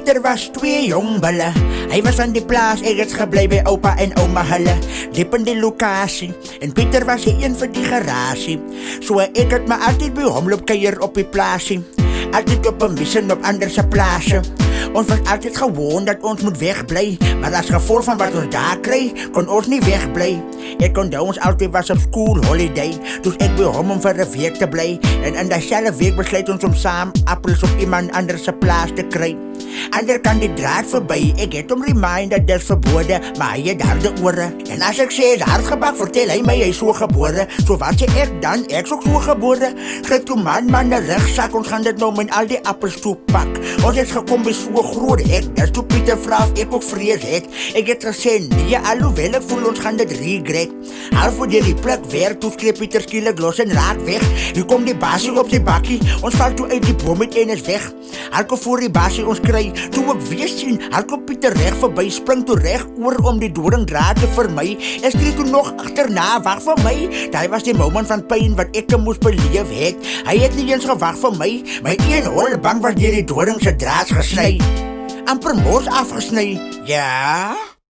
Pieter was 2 jong bulle. Hy was van die plaas, ek het gebly by oupa en ouma hulle. Diep in die lokasie, en Pieter was die een vir die garasie. So ek het my altyd by hom loop kuier op die plaasie. Altyd op 'n missie op ander se plase. Ons was altyd gewoon dat ons moet wegbly, maar as gevolg van wat ons daar kry, kon ons nie wegbly. Ek onthou ons altyd was op school holiday, dus ek by hom om vir 'n week te bly. En in dieselfde week besluit ons om saam appels op iemand anders se plaas te kry. Ander kan die draad verby, ek het hom remind dat dis verbode, maar hy het harde ore. En as ek sê is hard gebak, vertel hy my hy is so gebore. So wat sê ek dan, ek is ook so gebore. Gryp toe man, 'n rugsak, ons gaan dit nou met al die appels toe pak. Ons het gekom by so groot hek, dis toe Pieter vra of ek ook vrees het. Ek het gesê nee, alhoewel ek voel ons gaan dit regret. Half voor die plek werk, toe skreep Pieter skielik los en raak weg. Nu kom die basie op die bakkie, ons val toe uit die boom met en is weg. Halko voor die basie ons kry, toe ek weer sien, halko Pieter reg verby, spring toe reg oor om die doringdraad te vermy. Ek skree toe nog agterna, wag vir my. Daai was die moment van pyn wat ek moes beleef het. Hy het nie eens gewag vir my, my een hol bang was deur die doring se draad gesny. Amper mos afgesny, ja.